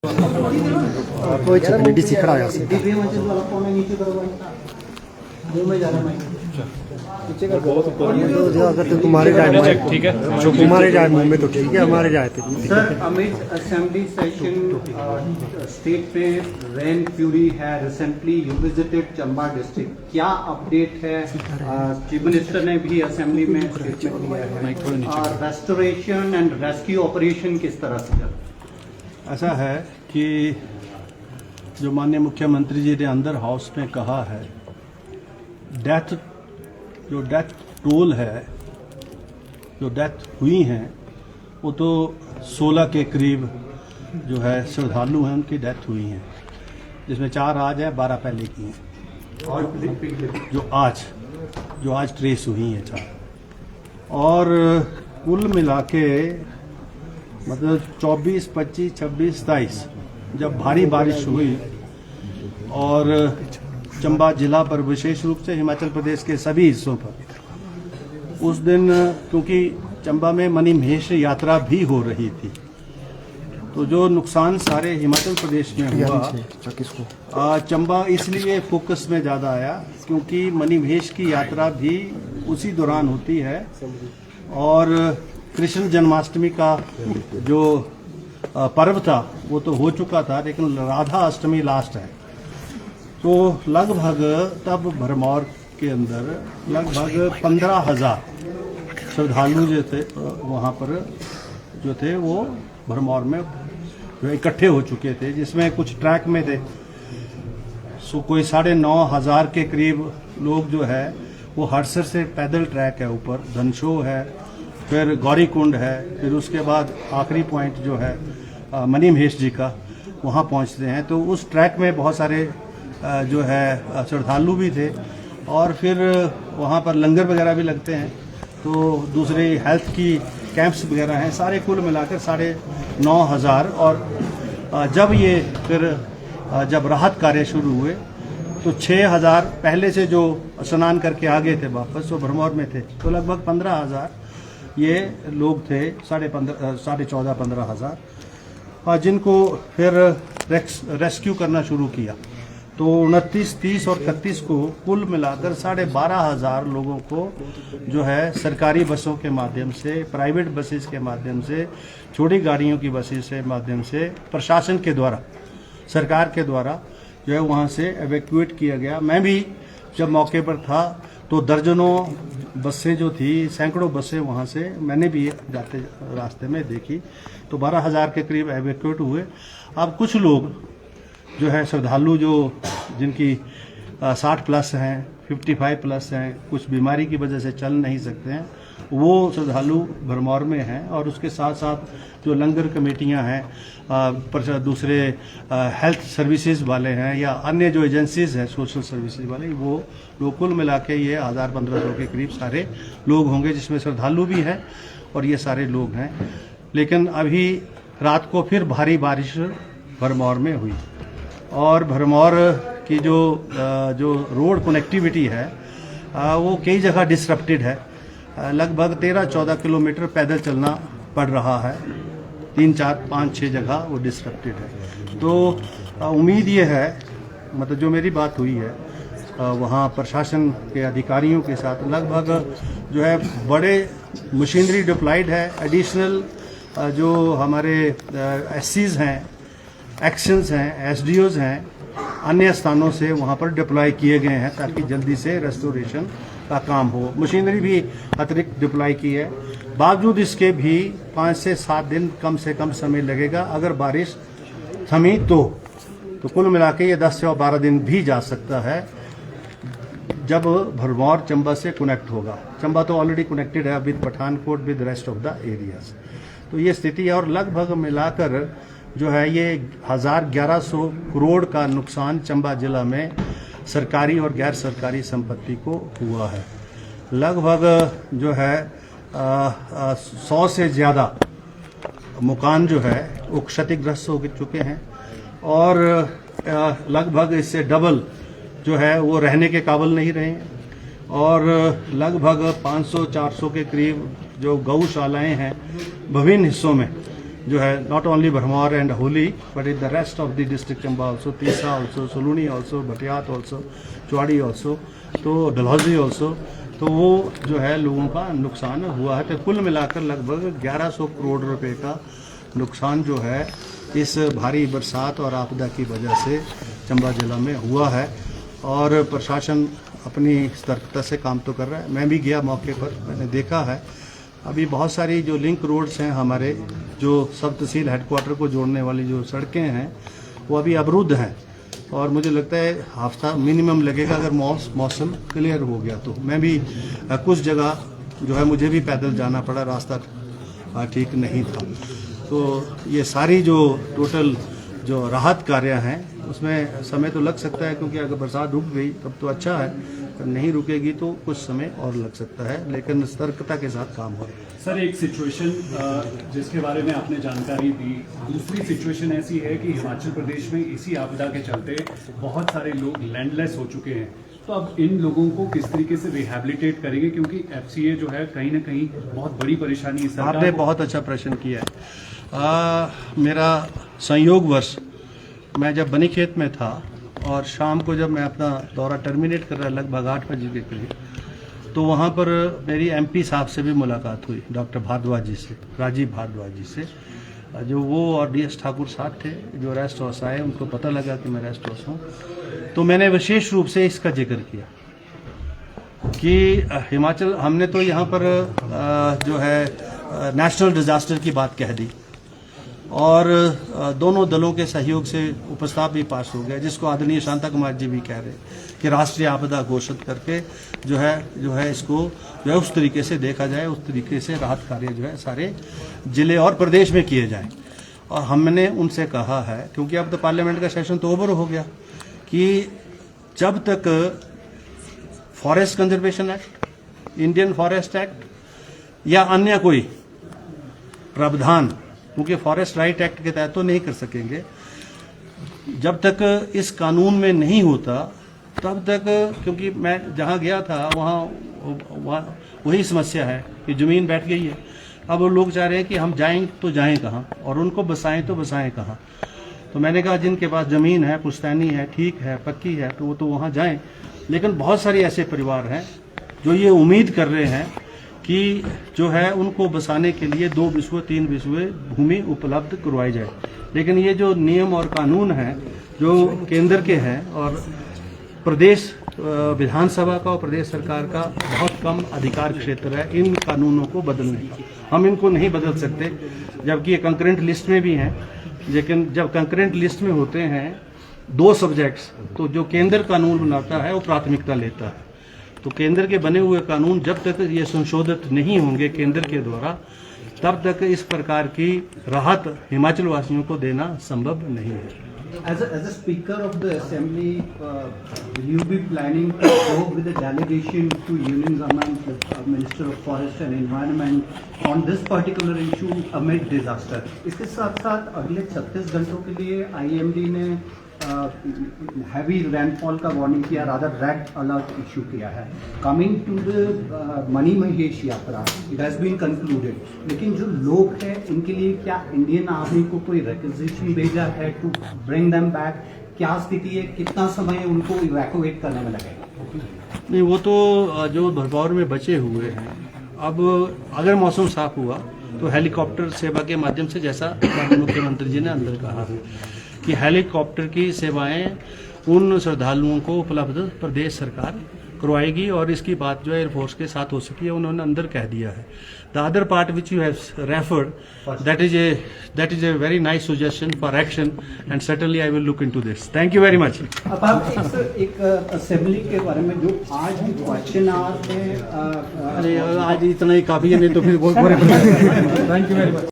कोई चक्कर नहीं, डीसी खड़ा है अगर तो तुम्हारे जाए ठीक है, जो तुम्हारे जाए मुंह में तो ठीक है, हमारे जाए तो sir, amid assembly session, state rain fury has recently you visited Chamba district. क्या अपडेट है? चीफ मिनिस्टर ने भी असेंबली में स्टेटमेंट दिया है। रेस्टोरेशन एंड रेस्क्यू ऑपरेशन किस तरह से चल? ऐसा है कि जो माननीय मुख्यमंत्री जी ने अंदर हाउस में कहा है, जो डेथ टोल है, जो डेथ हुई हैं, वो तो 16 के करीब जो है श्रद्धालु हैं, उनकी डेथ हुई हैं, जिसमें 4 आज है, 12 पहले की हैं, और जो आज ट्रेस हुई हैं 4, और कुल मिला के मतलब 24, 25, 26, 27 जब भारी बारिश हुई और चंबा जिला पर विशेष रूप से हिमाचल प्रदेश के सभी हिस्सों पर, उस दिन क्योंकि चंबा में मणिमहेश यात्रा भी हो रही थी, तो जो नुकसान सारे हिमाचल प्रदेश में हुआ, चंबा इसलिए फोकस में ज़्यादा आया क्योंकि मणिमहेश की यात्रा भी उसी दौरान होती है, और कृष्ण जन्माष्टमी का जो पर्व था वो तो हो चुका था, लेकिन राधा अष्टमी लास्ट है। तो लगभग तब भरमौर के अंदर लगभग 15,000 श्रद्धालु जो थे वहाँ पर जो थे वो भरमौर में जो इकट्ठे हो चुके थे, जिसमें कुछ ट्रैक में थे। सो कोई 9,500 के करीब लोग जो है वो हड़सर से पैदल ट्रैक है, ऊपर धनशो है, फिर गौरी कुंड है, फिर उसके बाद आखिरी पॉइंट जो है मणिमहेश जी का, वहाँ पहुँचते हैं। तो उस ट्रैक में बहुत सारे जो है श्रद्धालु भी थे, और फिर वहाँ पर लंगर वगैरह भी लगते हैं, तो दूसरे हेल्थ की कैंप्स वगैरह हैं, सारे कुल मिलाकर 9,500। और जब ये फिर जब राहत कार्य शुरू हुए तो 6,000 पहले से जो स्नान करके आ गए थे वापस, वो भरमौर में थे, तो लगभग 15,000 ये लोग थे, 14,500-15,000, और जिनको फिर रेस्क्यू करना शुरू किया। तो 29, 30 और 31 को कुल मिलाकर 12,500 लोगों को जो है सरकारी बसों के माध्यम से, प्राइवेट बसेस के माध्यम से, छोटी गाड़ियों की बसेस के माध्यम से, प्रशासन के द्वारा, सरकार के द्वारा जो है वहाँ से एवैक्यूएट किया गया। मैं भी जब मौके पर था तो दर्जनों बसें जो थी, सैकड़ों बसें वहाँ से मैंने भी जाते रास्ते में देखी। तो 12,000 के करीब एवैक्यूएट हुए। अब कुछ लोग जो है श्रद्धालु जिनकी 60 प्लस हैं, 55 प्लस हैं, कुछ बीमारी की वजह से चल नहीं सकते हैं, वो श्रद्धालु भरमौर में हैं। और उसके साथ साथ जो लंगर कमेटियां हैं, दूसरे हेल्थ सर्विसेज वाले हैं, या अन्य जो एजेंसीज हैं सोशल सर्विसेज वाले, वो लोग कुल मिला के ये 1,000-1,500 के करीब सारे लोग होंगे, जिसमें श्रद्धालु भी हैं और ये सारे लोग हैं। लेकिन अभी रात को फिर भारी बारिश भरमौर में हुई, और भरमौर की जो रोड कनेक्टिविटी है वो कई जगह डिसरप्टेड है। लगभग 13-14 किलोमीटर पैदल चलना पड़ रहा है, 3, 4, 5, 6 जगह वो डिसरप्टेड है। तो उम्मीद ये है, मतलब जो मेरी बात हुई है वहाँ प्रशासन के अधिकारियों के साथ, लगभग जो है बड़े मशीनरी डिप्लॉयड है, एडिशनल जो हमारे एससीज हैं, एक्शंस हैं, एसडीओज हैं, अन्य स्थानों से वहाँ पर डिप्लॉय किए गए हैं, ताकि जल्दी से रेस्टोरेशन का काम हो। मशीनरी भी अतिरिक्त डिप्लॉय की है। बावजूद इसके भी 5 से 7 दिन कम से कम समय लगेगा। अगर बारिश थमी तो कुल मिला के ये 10 से 12 दिन भी जा सकता है, जब भरमौर चंबा से कनेक्ट होगा। चंबा तो ऑलरेडी कनेक्टेड है with Pathankot, with rest of the areas. तो ये स्थिति है, और लगभग मिलाकर जो है ये 1,100 करोड़ का नुकसान चंबा जिला में सरकारी और गैर सरकारी संपत्ति को हुआ है। लगभग जो है 100 से ज़्यादा मकान जो है वो क्षतिग्रस्त हो चुके हैं, और लगभग इससे डबल जो है वो रहने के काबिल नहीं रहे हैं, और लगभग 500-400 के करीब जो गौशालाएं हैं विभिन्न हिस्सों में जो है not only Bharmar and Holi but in the rest of the district Chamba also, Tisa also, Soluni also, Bhatiyat also, Chwadi also, तो डलहौजी also, तो वो जो है लोगों का नुकसान हुआ है। तो कुल मिलाकर लगभग 1100 करोड़ रुपए का नुकसान जो है इस भारी बरसात और आपदा की वजह से चंबा जिला में हुआ है। और प्रशासन अपनी सतर्कता से काम तो कर रहा है। मैं भी गया मौके पर, मैंने देखा है अभी बहुत सारी जो लिंक रोड्स हैं हमारे, जो सब तहसील हेडक्वार्टर को जोड़ने वाली जो सड़कें हैं वो अभी अवरुद्ध हैं। और मुझे लगता है हफ्ता मिनिमम लगेगा अगर मौसम क्लियर हो गया तो। मैं भी कुछ जगह जो है मुझे भी पैदल जाना पड़ा, रास्ता ठीक नहीं था। तो ये सारी जो टोटल जो राहत कार्य हैं उसमें समय तो लग सकता है, क्योंकि अगर बरसात रुक गई तब तो अच्छा है, अगर नहीं रुकेगी तो कुछ समय और लग सकता है, लेकिन सतर्कता के साथ काम हो रहा है। सर, एक सिचुएशन जिसके बारे में आपने जानकारी दी, दूसरी सिचुएशन ऐसी है कि हिमाचल प्रदेश में इसी आपदा के चलते बहुत सारे लोग लैंडलेस हो चुके हैं। तो अब इन लोगों को किस तरीके से रिहैबिलिटेट करेंगे, क्योंकि एफसीए जो है कहीं ना कहीं बहुत बड़ी परेशानी है। आपने बहुत अच्छा प्रश्न किया है। मेरा संयोगवश मैं जब बनीखेत में था और शाम को जब मैं अपना दौरा टर्मिनेट कर रहा लगभग 8 बजे के करीब, तो वहाँ पर मेरी एमपी साहब से भी मुलाकात हुई, डॉक्टर भारद्वाज जी से, राजीव भारद्वाज जी से, जो वो और डीएस ठाकुर साथ थे जो रेस्ट हाउस आए। उनको पता लगा कि मैं रेस्ट हाउस हूँ, तो मैंने विशेष रूप से इसका जिक्र किया कि हिमाचल, हमने तो यहाँ पर जो है नेशनल डिजास्टर की बात कह दी और दोनों दलों के सहयोग से प्रस्ताव भी पास हो गया, जिसको आदरणीय शांता कुमार जी भी कह रहे कि राष्ट्रीय आपदा घोषित करके जो है इसको जो है उस तरीके से देखा जाए, उस तरीके से राहत कार्य जो है सारे जिले और प्रदेश में किए जाएं। और हमने उनसे कहा है, क्योंकि अब तो पार्लियामेंट का सेशन तो ओवर हो गया, कि जब तक forest conservation act, Indian forest act या अन्य कोई प्रावधान, क्योंकि फॉरेस्ट राइट एक्ट के तहत तो नहीं कर सकेंगे, जब तक इस कानून में नहीं होता तब तक, क्योंकि मैं जहां गया था वहाँ वही समस्या है कि जमीन बैठ गई है। अब लोग चाह रहे हैं कि हम जाएं तो जाएं कहाँ और उनको बसाएं तो बसाएं कहाँ। तो मैंने कहा जिनके पास जमीन है, पुश्तैनी है, ठीक है, पक्की है, तो वो तो वहाँ जाएं। लेकिन बहुत सारे ऐसे परिवार हैं जो ये उम्मीद कर रहे हैं कि जो है उनको बसाने के लिए 2 बिस्वे 3 बिस्वे भूमि उपलब्ध करवाई जाए। लेकिन ये जो नियम और कानून हैं जो केंद्र के हैं और प्रदेश विधानसभा का और प्रदेश सरकार का बहुत कम अधिकार क्षेत्र है इन कानूनों को बदलने का। हम इनको नहीं बदल सकते, जबकि ये कंकरेंट लिस्ट में भी हैं। लेकिन जब कंकरेंट लिस्ट में होते हैं 2 सब्जेक्ट्स, तो जो केंद्र कानून बनाता है वो प्राथमिकता लेता है। तो केंद्र के बने हुए कानून जब तक ये संशोधित नहीं होंगे केंद्र के द्वारा, तब तक इस प्रकार की राहत हिमाचल वासियों को देना संभव नहीं है। As a speaker of the assembly, will you be planning to go with a delegation to Union government, Minister of Forest and Environment, on this particular issue amid disaster? इसके साथ साथ अगले 36 घंटों के लिए IMD ने हैवी रेनफॉल का warning किया, रादर रेड अलर्ट इशू किया है। Coming to the Mani Mahesh यात्रा, इट हैज बीन कंक्लूडेड, लेकिन जो लोग हैं इनके लिए क्या इंडियन आर्मी को कोई रिक्वेजिशन भेजा है टू ब्रिंग देम बैक? क्या स्थिति है, कितना समय उनको इवैक्यूएट करने में लगेगा? नहीं, वो तो जो भरमौर में बचे हुए हैं, अब अगर मौसम साफ हुआ तो हेलीकॉप्टर सेवा के माध्यम से, जैसा मुख्यमंत्री जी ने अंदर कहा कि हेलीकॉप्टर की सेवाएं उन श्रद्धालुओं को उपलब्ध प्रदेश सरकार करवाएगी, और इसकी बात जो एयरफोर्स के साथ हो सकी है उन्होंने अंदर कह दिया है। The other part which you have referred, that is a very nice suggestion for action and certainly I will look into this. Thank you very much. अब आप एक असेंबली के बारे में जो आज भी क्वेश्चन आ रहे हैं, अरे आज इतना ही काफी है, नहीं तो फिर बहुत थैंक यू वेरी मच।